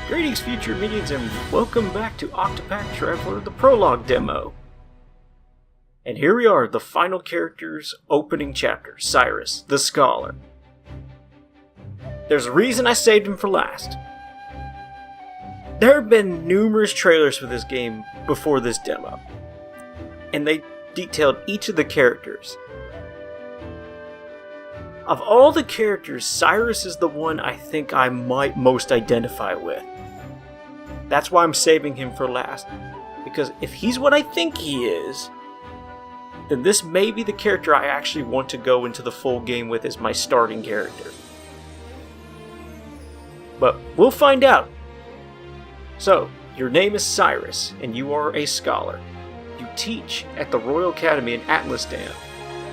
Greetings, future minions, and welcome back to Octopath Traveler the Prologue Demo. And here we are, the final character's opening chapter, Cyrus, the Scholar. There's a reason I saved him for last. There have been numerous trailers for this game before this demo, and they detailed each of the characters. Of all the characters, Cyrus is the one I think I might most identify with. That's why I'm saving him for last, because if he's what I think he is, then this may be the character I actually want to go into the full game with as my starting character. But we'll find out. So, your name is Cyrus, and you are a scholar. You teach at the Royal Academy in Atlasdan,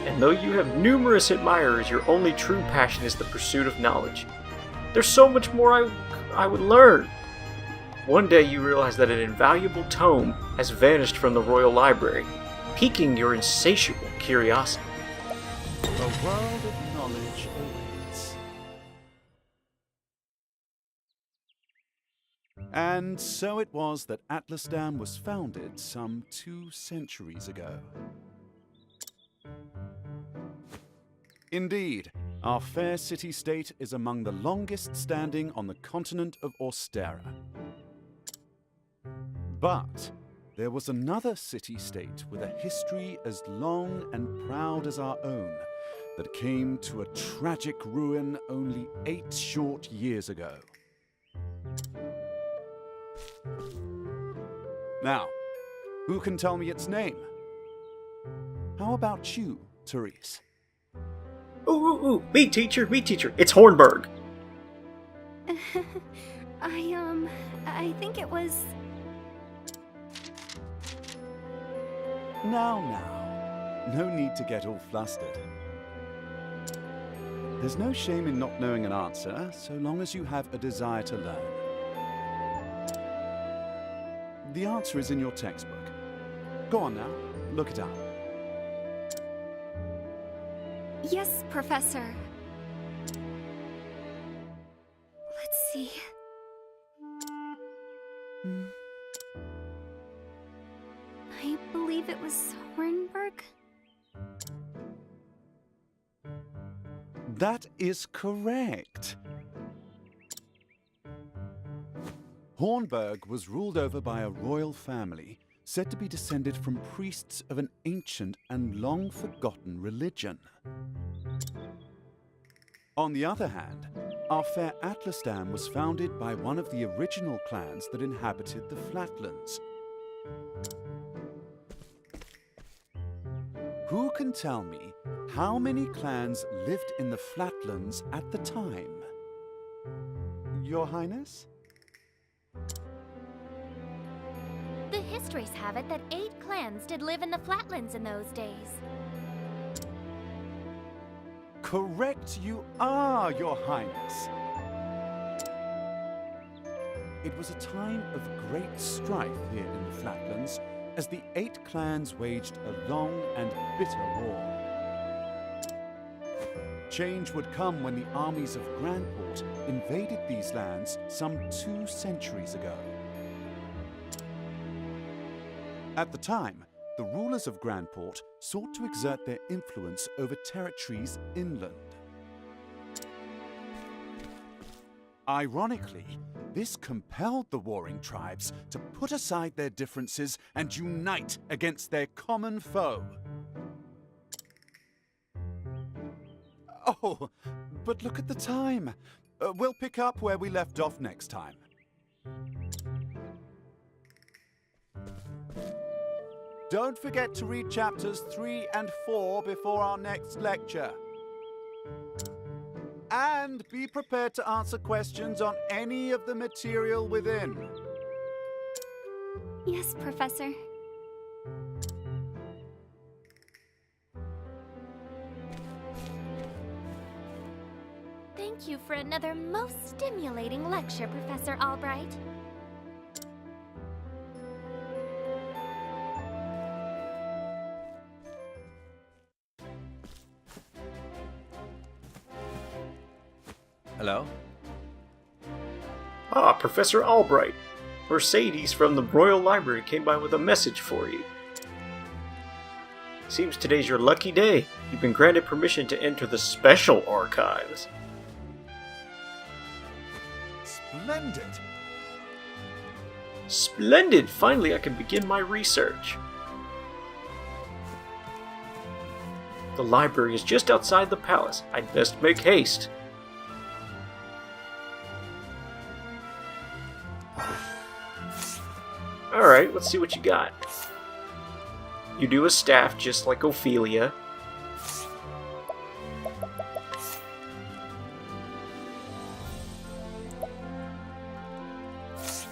and though you have numerous admirers, your only true passion is the pursuit of knowledge. There's so much more I would learn. One day you realize that an invaluable tome has vanished from the Royal Library, piquing your insatiable curiosity. The world of knowledge awaits. And so it was that Atlasdan was founded some 2 centuries ago. Indeed, our fair city-state is among the longest standing on the continent of Austera. But there was another city-state with a history as long and proud as our own that came to a tragic ruin only 8 short years ago. Now, who can tell me its name? How about you, Cyrus? Ooh, me teacher, it's Hornburg. I think it was... Now, no need to get all flustered. There's no shame in not knowing an answer, so long as you have a desire to learn. The answer is in your textbook. Go on now, look it up. Yes, Professor. Let's see. I believe it was Hornburg? That is correct. Hornburg was ruled over by a royal family, said to be descended from priests of an ancient and long-forgotten religion. On the other hand, our fair Atlasdan was founded by one of the original clans that inhabited the Flatlands. Who can tell me how many clans lived in the Flatlands at the time? Your Highness? The histories have it that 8 clans did live in the Flatlands in those days. Correct you are, Your Highness. It was a time of great strife here in the Flatlands, as the 8 clans waged a long and bitter war. Change would come when the armies of Grandport invaded these lands some 2 centuries ago. At the time, the rulers of Grandport sought to exert their influence over territories inland. Ironically, this compelled the warring tribes to put aside their differences and unite against their common foe. Oh, but look at the time. We'll pick up where we left off next time. Don't forget to read chapters 3 and 4 before our next lecture. And be prepared to answer questions on any of the material within. Yes, Professor. Thank you for another most stimulating lecture, Professor Albright. Hello? Ah, Professor Albright. Mercedes from the Royal Library came by with a message for you. Seems today's your lucky day. You've been granted permission to enter the Special Archives. Splendid! Splendid! Finally, I can begin my research. The library is just outside the palace. I'd best make haste. Alright, let's see what you got. You do a staff just like Ophelia.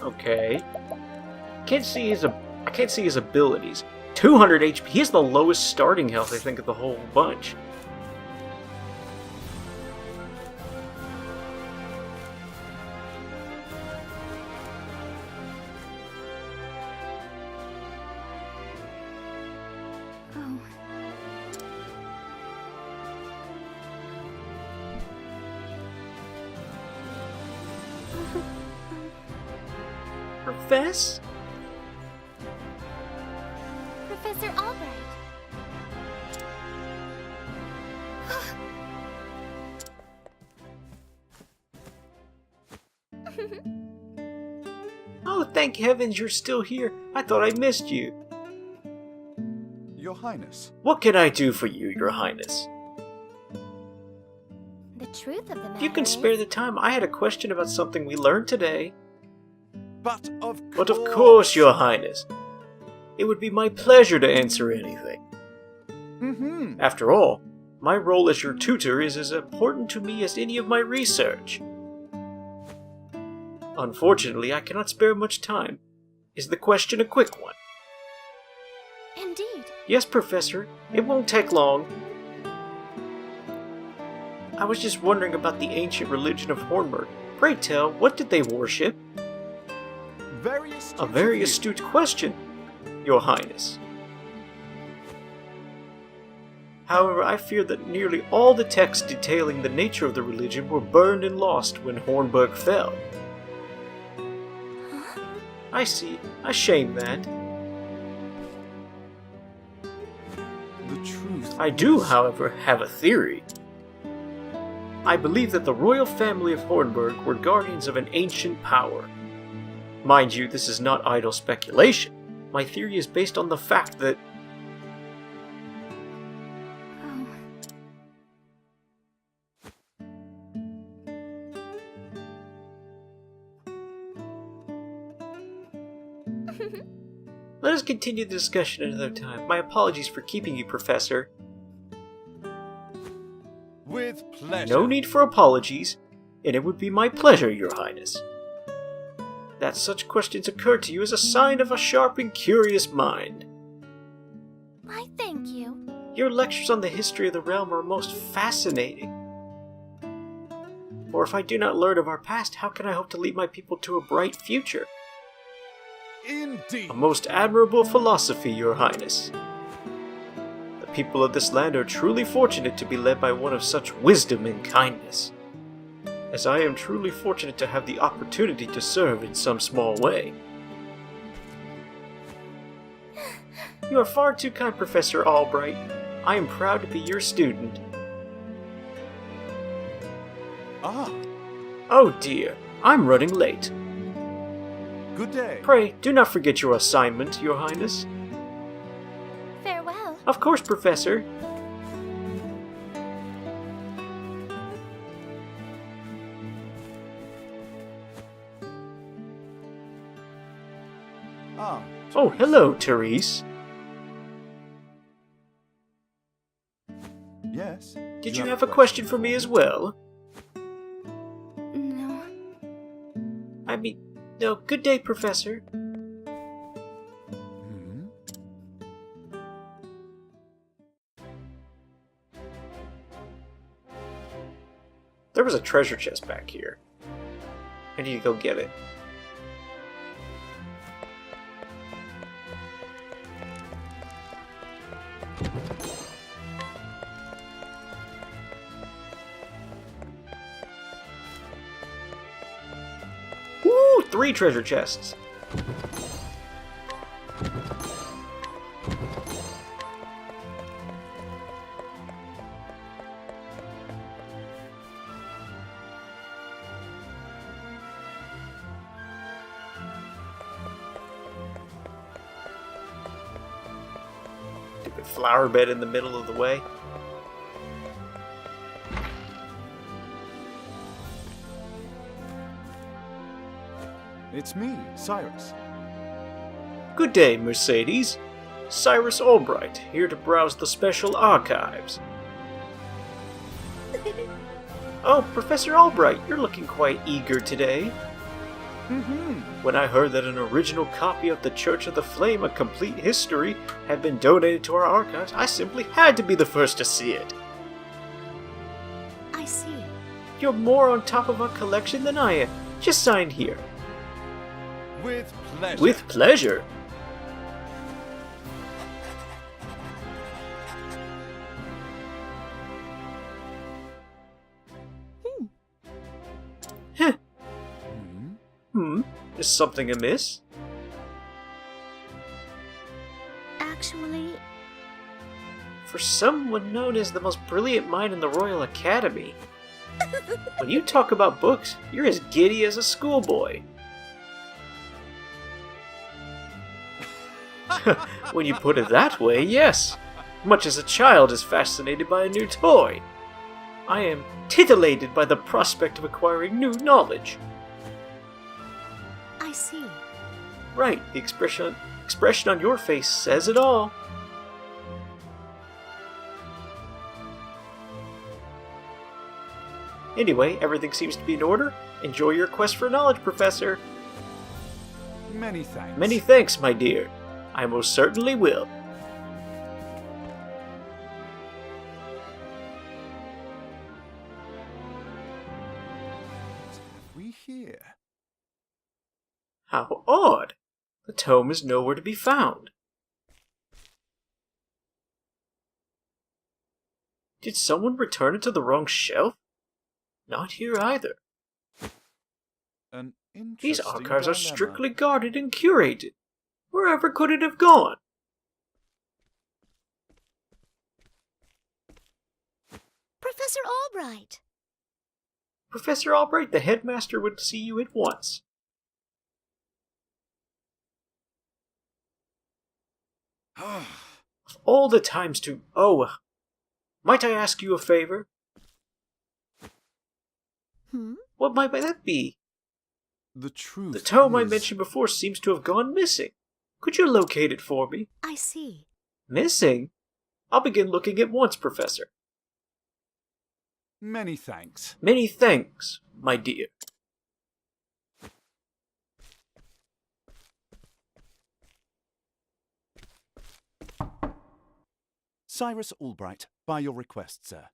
Okay. I can't see his abilities. 200 HP. He has the lowest starting health, I think, of the whole bunch. Oh. Profess? Professor Albright. Oh, thank heavens you're still here. I thought I missed you. Your Highness. What can I do for you, Your Highness? The truth of the matter If you can spare the time, I had a question about something we learned today. But of course, Your Highness. It would be my pleasure to answer anything. Mm-hmm. After all, my role as your tutor is as important to me as any of my research. Unfortunately, I cannot spare much time. Is the question a quick one? Indeed. Yes, Professor. It won't take long. I was just wondering about the ancient religion of Hornburg. Pray tell, what did they worship? A very astute question, Your Highness. However, I fear that nearly all the texts detailing the nature of the religion were burned and lost when Hornburg fell. I see. A shame that. The truth. I do, however, have a theory. I believe that the royal family of Hornburg were guardians of an ancient power. Mind you, this is not idle speculation. My theory is based on the fact that... Oh. Let us continue the discussion another time. My apologies for keeping you, Professor. With pleasure. No need for apologies, and it would be my pleasure, Your Highness. That such questions occur to you is a sign of a sharp and curious mind. I thank you. Your lectures on the history of the realm are most fascinating. For if I do not learn of our past, how can I hope to lead my people to a bright future? Indeed. A most admirable philosophy, Your Highness. The people of this land are truly fortunate to be led by one of such wisdom and kindness, as I am truly fortunate to have the opportunity to serve in some small way. You are far too kind, Professor Albright. I am proud to be your student. Ah, Oh dear, I'm running late. good day. Pray, do not forget your assignment, Your Highness. Farewell. Of course, Professor. Ah. Oh, hello, Therese. Yes. Did you have a question for me as well? No. I mean, no, good day, Professor. Hmm? There was a treasure chest back here. I need to go get it. 3 treasure chests. Stupid flower bed in the middle of the way. It's me, Cyrus. Good day, Mercedes. Cyrus Albright, here to browse the special archives. Oh, Professor Albright, you're looking quite eager today. When I heard that an original copy of The Church of the Flame, A Complete History, had been donated to our archives, I simply had to be the first to see it. I see. You're more on top of our collection than I am. Just sign here. With pleasure. With pleasure. Heh. Is something amiss? Actually, For someone known as the most brilliant mind in the Royal Academy, when you talk about books, you're as giddy as a schoolboy. When you put it that way, yes. Much as a child is fascinated by a new toy. I am titillated by the prospect of acquiring new knowledge. I see. Right, the expression on your face says it all. Anyway, everything seems to be in order. Enjoy your quest for knowledge, Professor. Many thanks. Many thanks, my dear. I most certainly will. What have we here? How odd! The tome is nowhere to be found. Did someone return it to the wrong shelf? Not here either. An interesting These archives are dilemma. strictly guarded and curated. Wherever could it have gone? Professor Albright. Professor Albright, the headmaster would see you at once. Of all the times to... Oh, might I ask you a favor? What might that be? The truth The tome I is- mentioned before seems to have gone missing. Could you locate it for me? I see. Missing? I'll begin looking at once, Professor. Many thanks. Many thanks, my dear. Cyrus Albright, by your request, sir.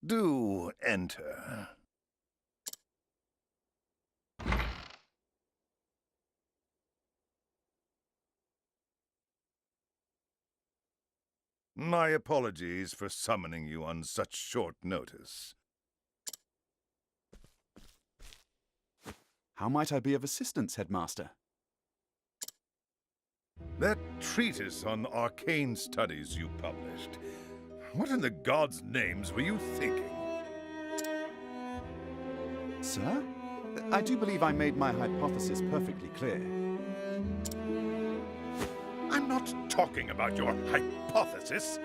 Do enter. My apologies for summoning you on such short notice. How might I be of assistance, Headmaster? That treatise on arcane studies you published. What in the gods' names were you thinking? Sir? I do believe I made my hypothesis perfectly clear. I'm not talking about your hypothesis.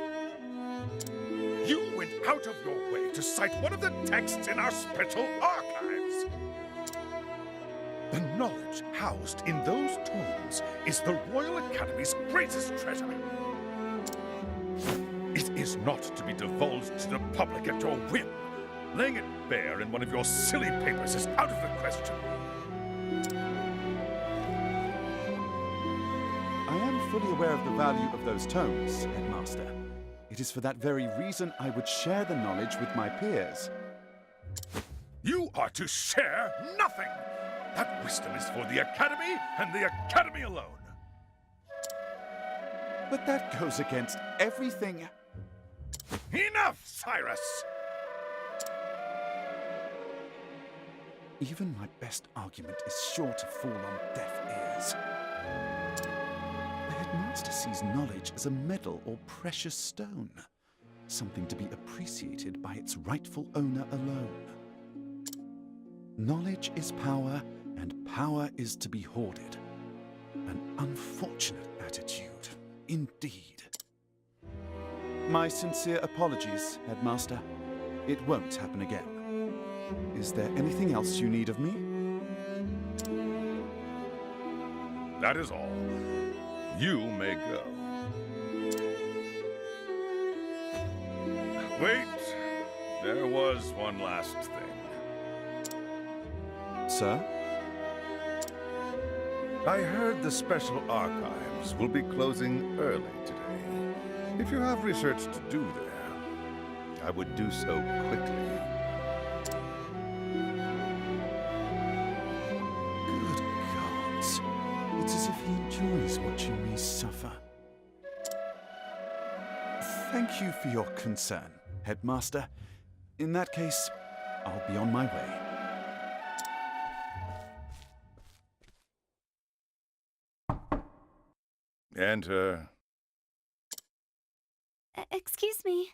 You went out of your way to cite one of the texts in our special archives. The knowledge housed in those tomes is the Royal Academy's greatest treasure. It is not to be divulged to the public at your whim. Laying it bare in one of your silly papers is out of the question. I am fully aware of the value of those tomes, Headmaster. It is for that very reason I would share the knowledge with my peers. You are to share nothing! That wisdom is for the Academy and the Academy alone. But that goes against everything. Enough, Cyrus! Even my best argument is sure to fall on deaf ears. The headmaster sees knowledge as a medal or precious stone, something to be appreciated by its rightful owner alone. Knowledge is power, and power is to be hoarded. An unfortunate attitude, indeed. My sincere apologies, Headmaster. It won't happen again. Is there anything else you need of me? That is all. You may go. Wait, there was one last thing. Sir? I heard the special archives will be closing early today. If you have research to do there, I would do so quickly. Good gods. It's as if he enjoys watching me suffer. Thank you for your concern, Headmaster. In that case, I'll be on my way. Enter. Excuse me.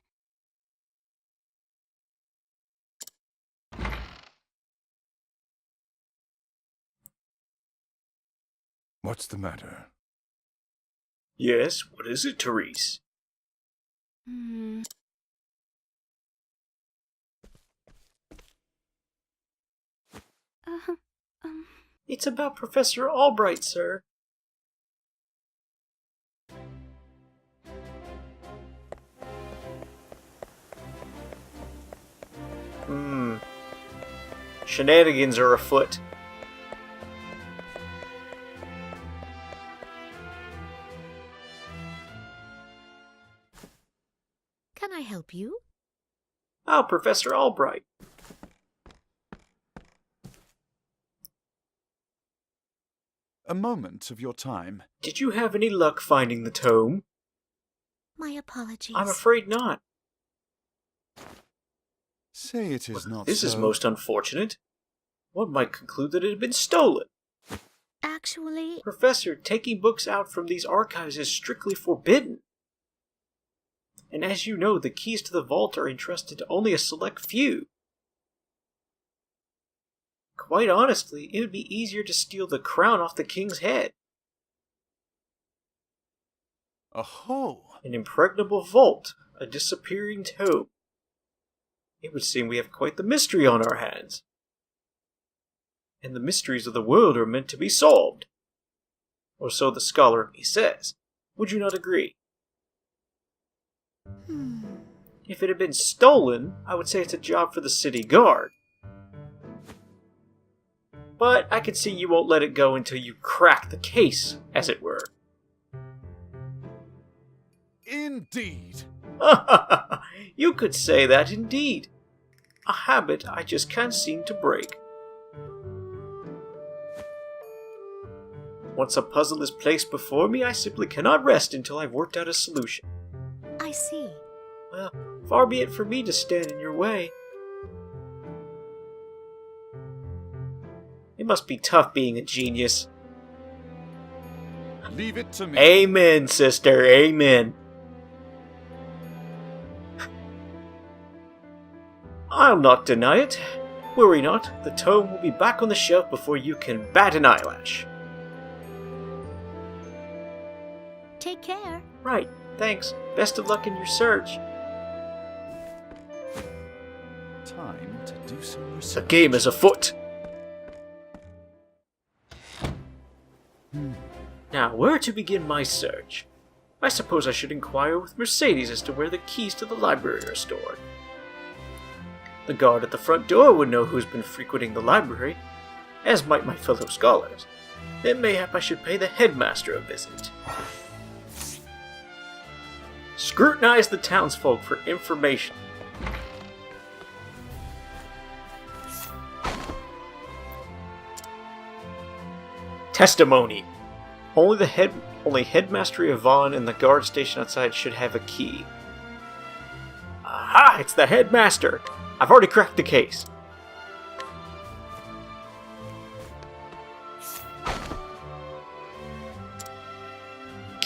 What's the matter? Yes, what is it, Therese? It's about Professor Albright, sir. Shenanigans are afoot. Can I help you? Oh, Professor Albright. A moment of your time. Did you have any luck finding the tome? My apologies. I'm afraid not. Say it is not This so. is most unfortunate. One might conclude that it had been stolen. Actually, Professor, taking books out from these archives is strictly forbidden. And as you know, the keys to the vault are entrusted to only a select few. Quite honestly, it would be easier to steal the crown off the king's head. Aho! An impregnable vault, a disappearing tome. It would seem we have quite the mystery on our hands. And the mysteries of the world are meant to be solved. Or so the scholar in me says. Would you not agree? If it had been stolen, I would say it's a job for the city guard. But I can see you won't let it go until you crack the case, as it were. Indeed! You could say that indeed. A habit I just can't seem to break. Once a puzzle is placed before me, I simply cannot rest until I've worked out a solution. I see. Well, far be it from me to stand in your way. It must be tough being a genius. Leave it to me. Amen, sister, amen. I'll not deny it. Worry not, the tome will be back on the shelf before you can bat an eyelash. Take care. Right, thanks. Best of luck in your search. Time to do some The research. game is afoot. Now, where to begin my search? I suppose I should inquire with Mercedes as to where the keys to the library are stored. The guard at the front door would know who's been frequenting the library, as might my fellow scholars. Then mayhap I should pay the headmaster a visit. Scrutinize the townsfolk for information. Testimony. Only Headmaster Yvonne and the guard station outside should have a key. Aha! It's the headmaster! I've already cracked the case.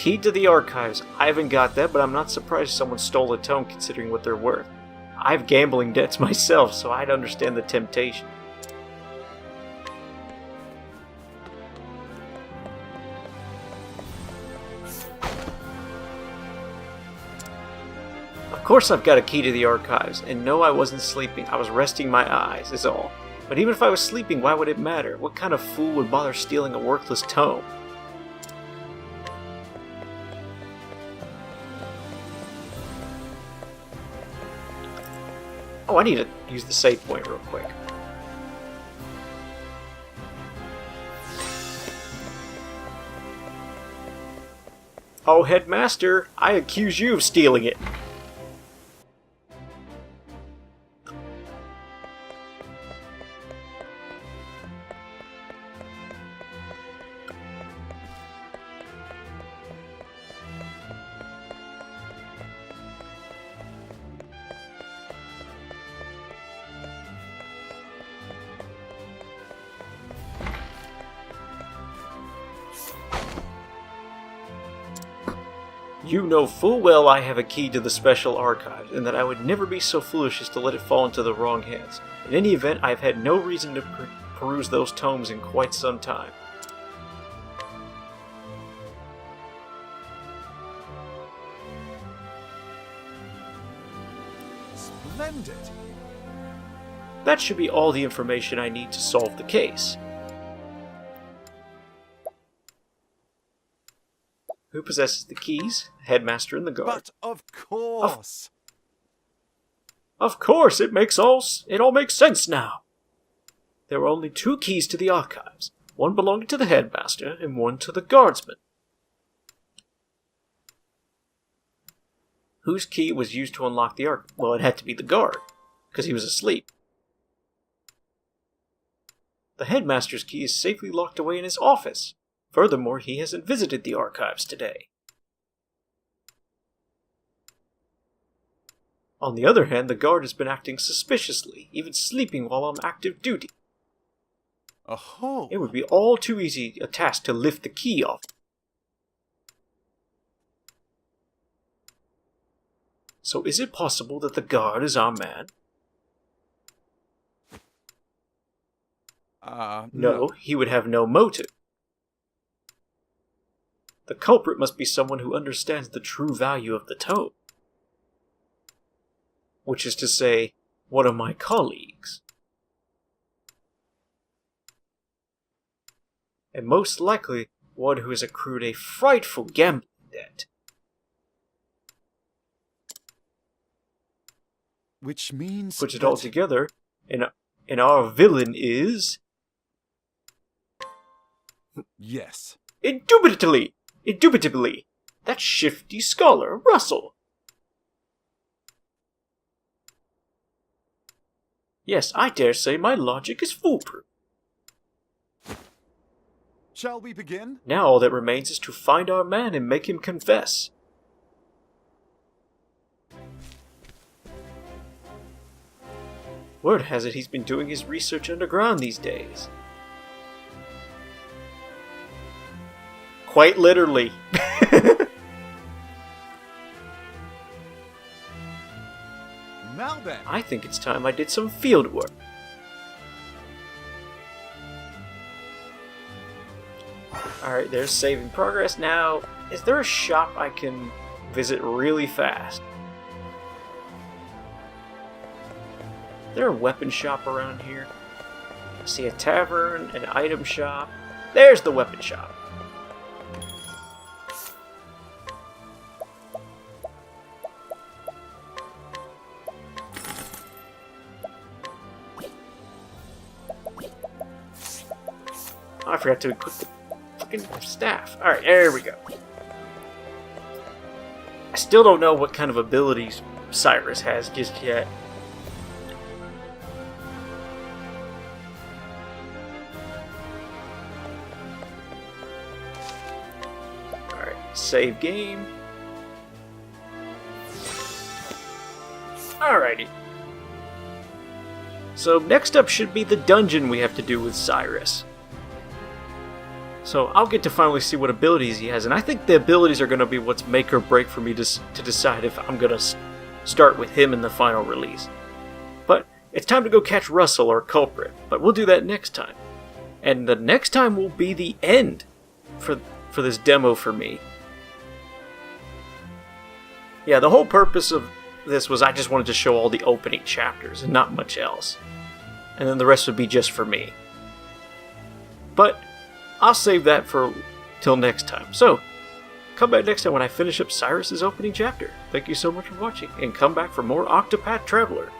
Key to the archives. I haven't got that, but I'm not surprised someone stole a tome considering what they're worth. I have gambling debts myself, so I'd understand the temptation. Of course I've got a key to the archives, and no, I wasn't sleeping. I was resting my eyes, is all. But even if I was sleeping, why would it matter? What kind of fool would bother stealing a worthless tome? Oh, I need to use the save point real quick. Oh, Headmaster, I accuse you of stealing it. You know full well I have a key to the special archives, and that I would never be so foolish as to let it fall into the wrong hands. In any event, I have had no reason to peruse those tomes in quite some time. Splendid! That should be all the information I need to solve the case. Who possesses the keys? The headmaster and the guard. But of course! Of course, it all makes sense now. There are only 2 keys to the archives, one belonging to the headmaster and one to the guardsman. Whose key was used to unlock the archive? Well, it had to be the guard, because he was asleep. The headmaster's key is safely locked away in his office. Furthermore, he hasn't visited the archives today. On the other hand, the guard has been acting suspiciously, even sleeping while on active duty. Oh. It would be all too easy a task to lift the key off. So is it possible that the guard is our man? No, he would have no motive. The culprit must be someone who understands the true value of the tome. Which is to say, one of my colleagues. And most likely, one who has accrued a frightful gambling debt. Which means... Put it all together, and our villain is... Yes. Indubitably, that shifty scholar, Russell. Yes, I dare say my logic is foolproof. Shall we begin? Now all that remains is to find our man and make him confess. Word has it he's been doing his research underground these days. Quite literally. Now then. I think it's time I did some field work. Alright, there's saving progress. Now, is there a shop I can visit really fast? Is there a weapon shop around here? I see a tavern, an item shop. There's the weapon shop. Oh, I forgot to equip the fucking staff. Alright, there we go. I still don't know what kind of abilities Cyrus has just yet. Alright, save game. Alrighty. So next up should be the dungeon we have to do with Cyrus. So I'll get to finally see what abilities he has, and I think the abilities are going to be what's make or break for me to decide if I'm going to start with him in the final release. But it's time to go catch Russell or Culprit, but we'll do that next time. And the next time will be the end for this demo for me. Yeah, the whole purpose of this was I just wanted to show all the opening chapters and not much else. And then the rest would be just for me. But I'll save that for till next time. So, come back next time when I finish up Cyrus's opening chapter. Thank you so much for watching, and come back for more Octopath Traveler.